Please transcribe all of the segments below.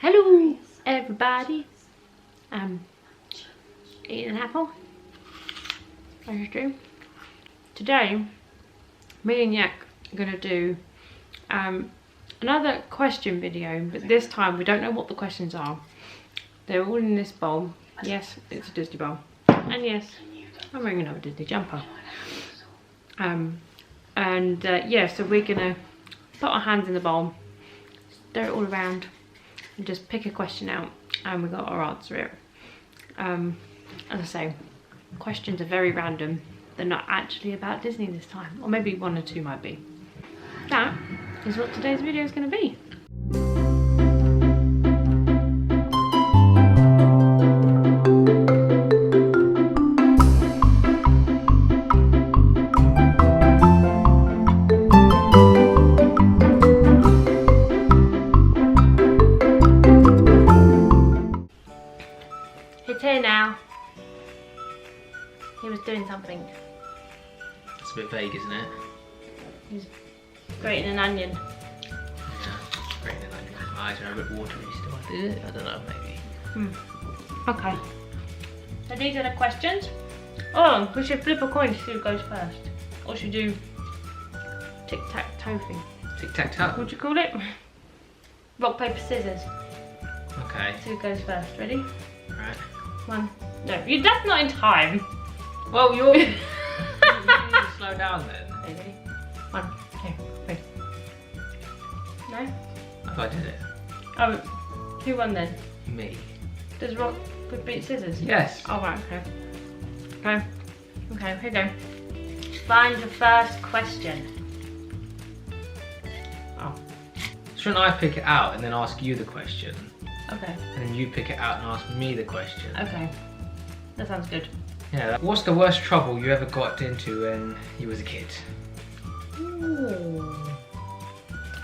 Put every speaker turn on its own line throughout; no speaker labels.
Hello everybody. Eating an apple. I just do. Today, me and Yak are gonna do another question video, but this time we don't know what the questions are. They're all in this bowl. Yes, it's a Disney bowl. And yes, I'm wearing another Disney jumper. Yeah, so we're gonna put our hands in the bowl, stir it all around, and just pick a question out, and we got to answer it. As I say, questions are very random. They're not actually about Disney this time, or maybe one or two might be. That is what today's video is going to be. It's here now. He was doing something.
It's a bit vague, isn't it?
He's grating an onion.
Yeah, grating an onion. My eyes are a bit watery still. I don't know, maybe.
Okay. So these are the questions. Oh, we should flip a coin to see who goes first. Or should we do tic-tac-toe thing?
Tic-tac-toe?
What would you call it? Rock, paper, scissors.
Okay.
So who goes first? Ready?
Right.
One. No, that's not in time.
Well, you need to slow down then.
Okay, ready? 1, 2, 3. No?
I thought I did it.
Oh, who won then?
Me.
Does rock, paper, scissors?
Yes.
Oh, right, okay. Okay. Okay, here we go. Find the first question. Oh,
Shouldn't I pick it out and then ask you the question?
okay.
And then you pick it out and ask me the question?
Okay. That sounds good.
Yeah. What's the worst trouble you ever got into when you was a kid?
Ooh.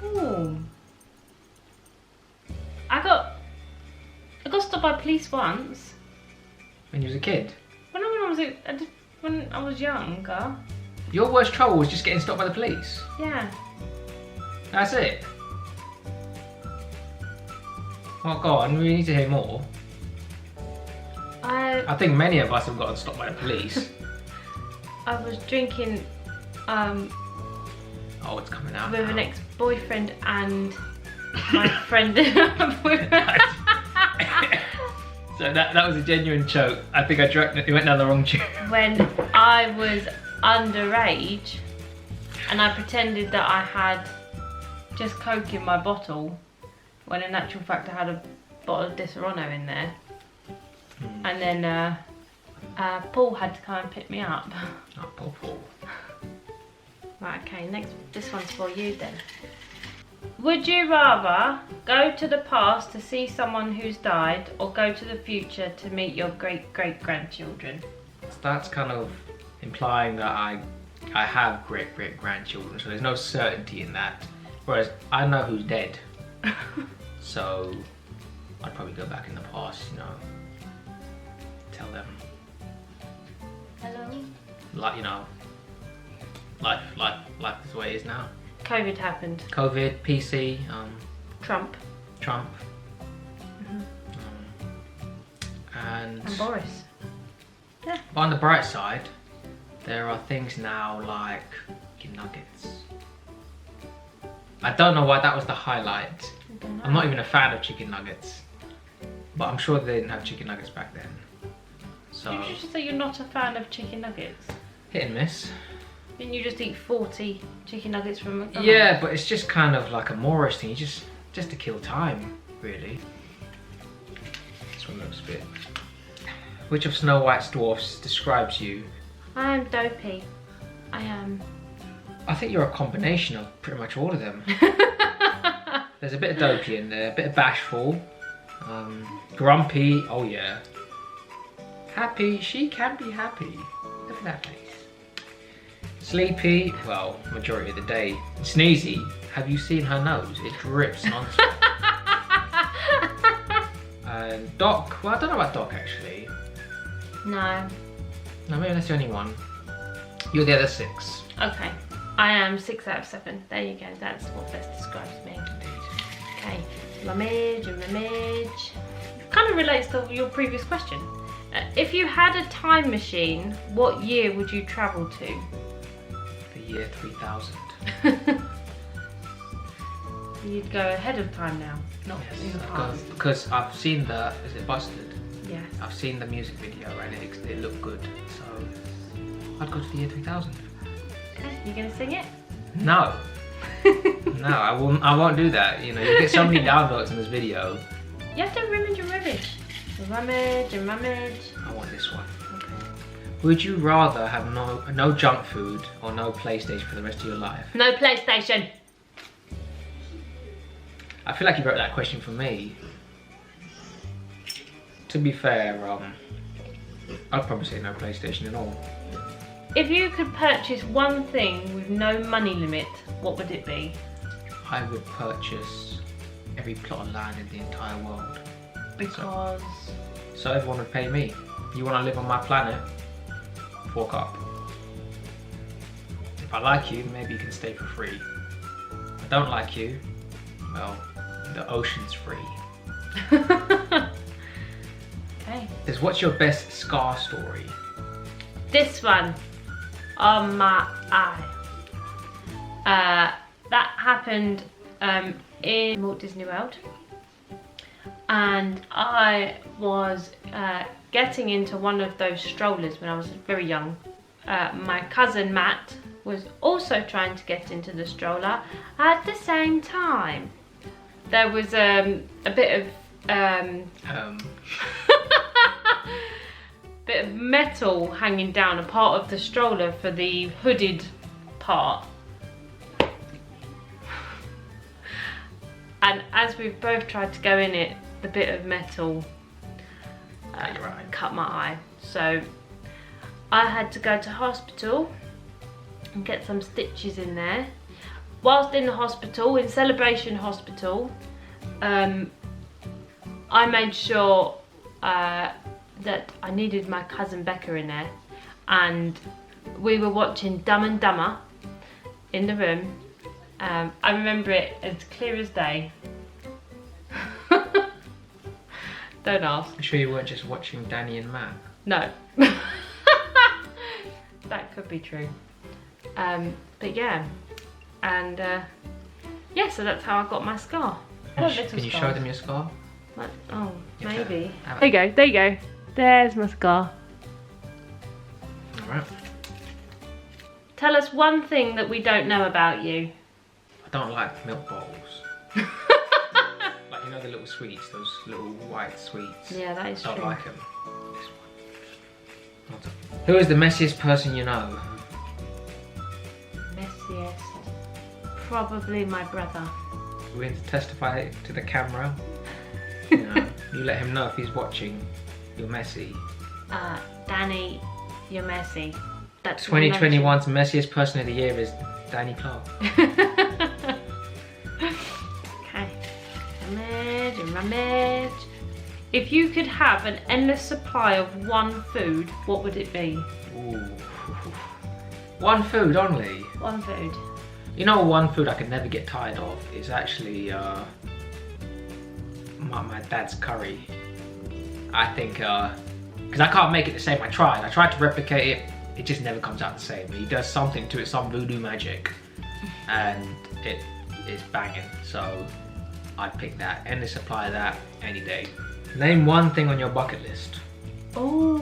Ooh. I got stopped by police once.
When you was a kid?
When I was younger.
Your worst trouble was just getting stopped by the police?
Yeah.
That's it? Well, go on, we need to hear more. I think many of us have gotten stopped by the police.
I was drinking
Oh, it's coming out
with
now.
an ex-boyfriend and my friend.
So that was a genuine joke. I think it went down the wrong tube.
When I was underage, and I pretended that I had just Coke in my bottle, when in actual fact I had a bottle of Disaronno in there. And then Paul had to come and pick me up.
Oh, poor Paul.
Right, okay, next, this one's for you then. Would you rather go to the past to see someone who's died, or go to the future to meet your great-great-grandchildren?
That's kind of implying that I have great-great-grandchildren, so there's no certainty in that. Whereas I know who's dead. So I'd probably go back in the past, you know, tell them,
Hello?
like, you know, life is the way it is now.
COVID happened.
COVID, PC,
Trump.
Trump, and
Boris. Yeah.
But on the bright side, there are things now like chicken nuggets. I don't know why that was the highlight. I'm not even a fan of chicken nuggets, but I'm sure they didn't have chicken nuggets back then. So
Did you just say you're not a fan of chicken nuggets?
hit and miss.
Didn't you just eat 40 chicken nuggets from McDonald's?
Yeah, but it's just kind of like a Moorish thing, just to kill time, really. This one looks a bit. Which of Snow White's dwarfs describes you?
I am dopey. I am.
I think you're a combination of pretty much all of them. There's a bit of dopey in there, a bit of bashful, grumpy, oh yeah. Happy, she can be happy. Look at that face. Sleepy, well, majority of the day. Sneezy, have you seen her nose? It drips non-stop. And Doc, well I don't know about Doc actually.
No.
No, maybe that's the only one. You're the other 6.
Okay. I am 6 out of 7. There you go. That's what best describes me. Okay, rummage and rummage. Kind of relates to your previous question. If you had a time machine, what year would you travel to?
The year 3000.
You'd go ahead of time now, not in the past.
Because I've seen the, is it Busted?
Yes.
I've seen the music video and it looked good, so I'd go to the year 3000.
Okay, you gonna sing it?
No. No, I won't do that. You know, you get so many downvotes in this video.
You have to rummage and rummage. Rummage and rummage.
I want this one.
Okay.
Would you rather have no junk food or no PlayStation for the rest of your life?
No PlayStation.
I feel like you wrote that question for me. To be fair, I'd probably say no PlayStation at all.
If you could purchase one thing with no money limit, what would it be?
I would purchase every plot of land in the entire world.
Because...
So everyone would pay me. You want to live on my planet? Fork up. If I like you, maybe you can stay for free. If I don't like you, well, the ocean's free.
Okay.
What's your best scar story?
This one. On my eye. That happened in Walt Disney World. And I was getting into one of those strollers when I was very young. My cousin Matt was also trying to get into the stroller at the same time. There was a bit of bit of metal hanging down a part of the stroller for the hooded part. And as we've both tried to go in it, the bit of metal cut my eye. So I had to go to hospital and get some stitches in there. Whilst in the hospital, in Celebration Hospital, I made sure that I needed my cousin Becca in there, and we were watching Dumb and Dumber in the room. I remember it as clear as day. Don't ask.
I'm sure you weren't just watching Danny and Matt.
No. That could be true. But yeah, and yeah, so that's how I got my scar.
Can you show them your scar?
Like, oh, maybe.
Have
There you go, there you go. There's my scar.
Alright.
Tell us one thing that we don't know about you.
I don't like milk bowls. Like, you know the little sweets, those little white sweets.
Yeah, that is
I don't
true.
like them. Who is the messiest person you know?
Messiest. Probably my brother.
We're going to testify to the camera. You know, you let him know if he's watching. You're messy.
Danny, you're messy. That's
2021's messiest person of the year is Danny Clark.
Okay. Rummage and rummage. If you could have an endless supply of one food, what would it be?
Ooh. One food only.
One food.
You know, one food I can never get tired of is actually my dad's curry. I think, because I can't make it the same. I tried to replicate it, it just never comes out the same. He does something to it, some voodoo magic, and it is banging. So I'd pick that, endless supply of that any day. Name one thing on your bucket list.
Oh,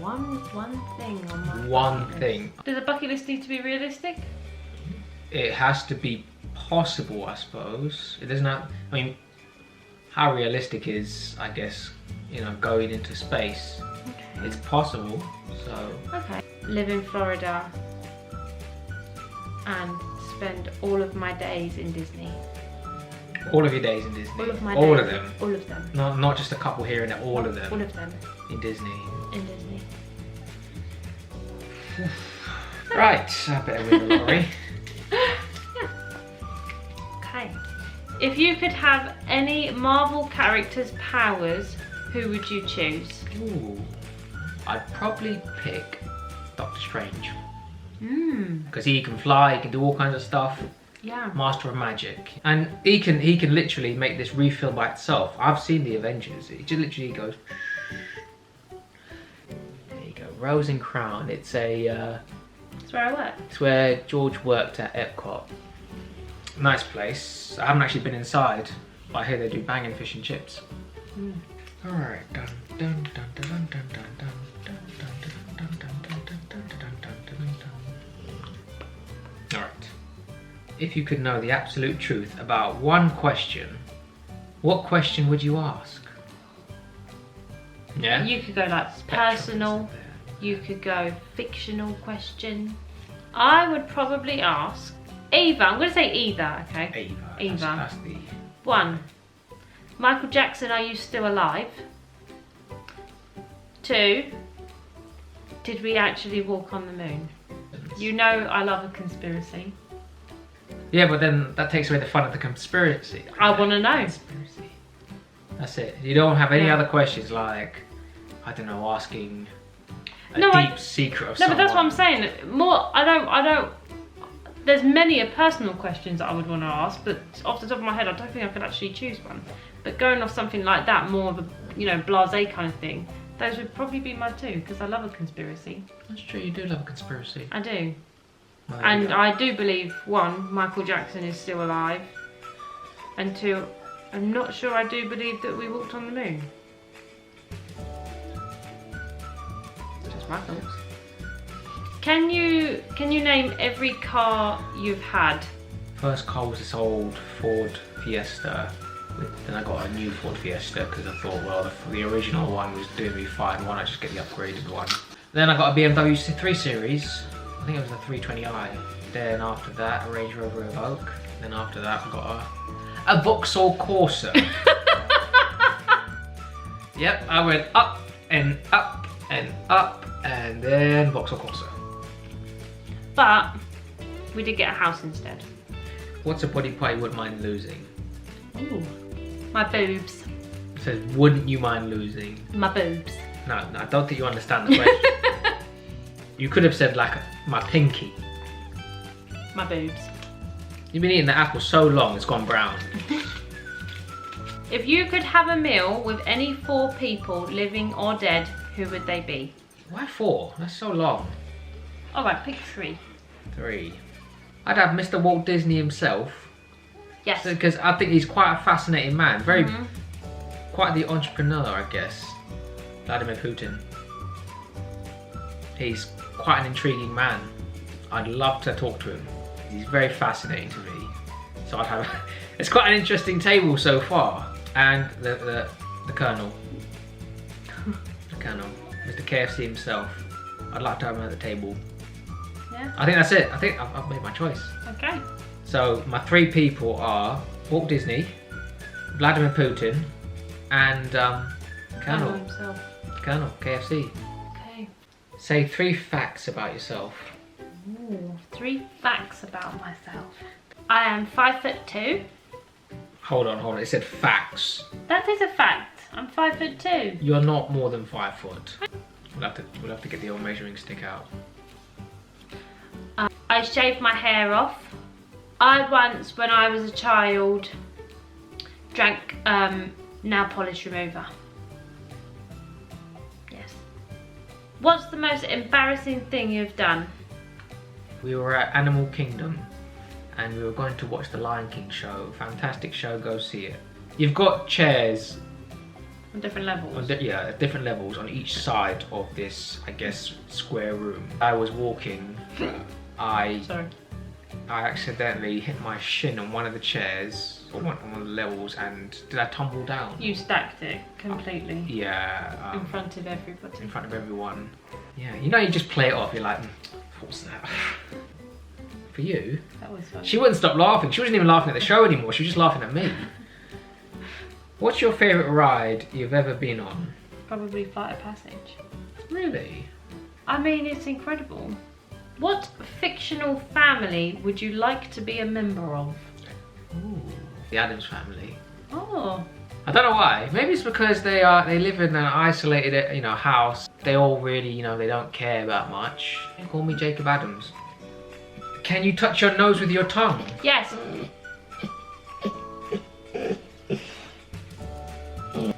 one thing on my
One
bucket
thing.
list. Does a bucket list need to be realistic?
It has to be possible, I suppose. It doesn't have, I mean, how realistic is, I guess, you know, going into space.
Okay.
It's possible, so.
Okay. Live in Florida and spend all of my days in Disney.
All of your days in Disney.
All of my
all
days.
of them.
All of them.
Not just a couple here and there, all of them.
All of them
In Disney.
in Disney.
Right, I better win the lottery.
Okay. If you could have any Marvel character's powers, who would you choose?
Ooh. I'd probably pick Doctor Strange.
Hmm.
Because he can fly, he can do all kinds of stuff.
Yeah.
Master of magic. And he can literally make this refill by itself. I've seen the Avengers. It just literally goes. There you go. Rose and Crown. It's a.
That's where I work.
It's where George worked at Epcot. Nice place. I haven't actually been inside, but I hear they do banging fish and chips. Alright. Alright. If you could know the absolute truth about one question, what question would you ask? Yeah?
You could go like personal. You could go fictional question. I would probably ask either. I'm going to say either, okay?
Eva. That's the...
1. Michael Jackson, are you still alive? 2. Did we actually walk on the moon? You know I love a conspiracy.
Yeah, but then that takes away the fun of the conspiracy.
I want to know.
Conspiracy. That's it. You don't have any other questions like, I don't know, asking a deep secret of someone.
No, but that's what I'm saying. More, I don't. There's many personal questions that I would want to ask, but off the top of my head, I don't think I could actually choose one. But going off something like that, more of a, blasé kind of thing, those would probably be my 2, because I love a conspiracy.
That's true, you do love a conspiracy.
I do.
Well,
And I do believe, 1, Michael Jackson is still alive. And 2, I'm not sure I do believe that we walked on the moon. Just my thoughts. Can you name every car you've had?
First car was this old Ford Fiesta. Then I got a new Ford Fiesta because I thought, well, the original one was doing me fine. Why not just get the upgraded one? Then I got a BMW 3 Series. I think it was a 320i. Then after that, a Range Rover Evoque. Then after that, I got a Vauxhall Corsa. Yep, I went up and up and up, and then Vauxhall Corsa.
But we did get a house instead.
What's a body part you wouldn't mind losing?
Ooh, my boobs.
It says, wouldn't you mind losing?
My boobs.
No, I don't think you understand the question. You could have said like my pinky.
My boobs.
You've been eating the apple so long it's gone brown.
If you could have a meal with any 4 people, living or dead, who would they be?
Why 4? That's so long.
Alright, pick 3.
3. I'd have Mr. Walt Disney himself.
Yes.
Because I think he's quite a fascinating man. Very, quite the entrepreneur, I guess. Vladimir Putin. He's quite an intriguing man. I'd love to talk to him. He's very fascinating to me. So I'd have, it's quite an interesting table so far. And the Colonel. The Colonel. Mr. KFC himself. I'd like to have him at the table.
Yeah.
I think that's it. I think I've made my choice.
Okay.
So my 3 people are Walt Disney, Vladimir Putin, and Colonel.
Himself.
Colonel, KFC.
Okay.
Say 3 facts about yourself.
Ooh, 3 facts about myself. I am 5'2".
Hold on. It said facts.
That is a fact. I'm 5'2".
You're not more than 5 foot. We'll have to get the old measuring stick out.
I shaved my hair off. I once, when I was a child, drank nail polish remover. Yes. What's the most embarrassing thing you've done?
We were at Animal Kingdom and we were going to watch the Lion King show. Fantastic show, go see it. You've got chairs
On different levels?
at different levels on each side of this, I guess, square room. I was walking, I accidentally hit my shin on one of the chairs, on one of the levels, and did I tumble down?
You stacked it completely.
Yeah.
In front of everybody.
In front of everyone. Yeah, you just play it off, you're like, what's that? For you,
That was fun.
she wouldn't stop laughing. She wasn't even laughing at the show anymore, she was just laughing at me. What's your favourite ride you've ever been on?
Probably Flight of Passage.
Really?
I mean, it's incredible. What fictional family would you like to be a member of?
Ooh, the Addams Family.
Oh.
I don't know why. Maybe it's because they live in an isolated, house. They all really, they don't care about much. Call me Jacob Adams. Can you touch your nose with your tongue?
Yes.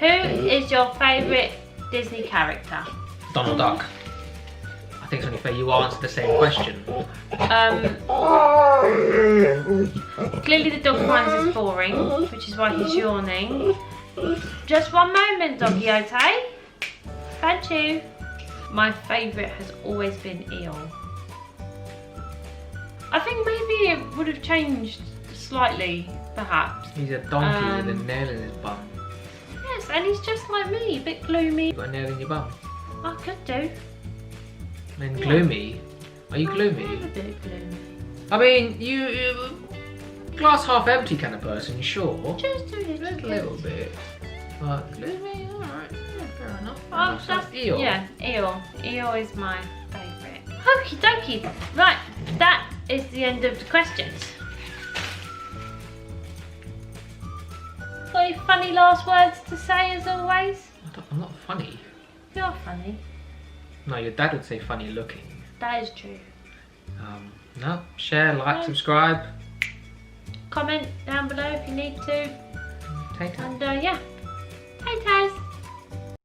Who is your favourite Disney character?
Donald Duck. I think it's only fair you answer the same question.
Clearly the dog ones is boring, which is why he's yawning. Just one moment, Doggy Ote. Thank you. My favourite has always been Eeyore. I think maybe it would have changed slightly, perhaps.
He's a donkey with a nail in his bum.
Yes, and he's just like me, a bit gloomy.
You got a nail in your bum?
I could do.
And gloomy? Are you gloomy?
I'm a bit gloomy.
I mean, you glass half empty kind of person, sure.
Just a little bit.
bit. But gloomy, alright, fair enough.
Oh, that's
Eeyore.
Yeah, Eeyore. Eeyore is my favourite. Okie dokie. Right, that is the end of the questions. Got any funny last words to say as always?
I'm not funny.
You're funny.
No, your dad would say funny looking.
That is true.
No, share, like, subscribe.
Comment down below if you need to.
Take care.
And yeah, hey Taz.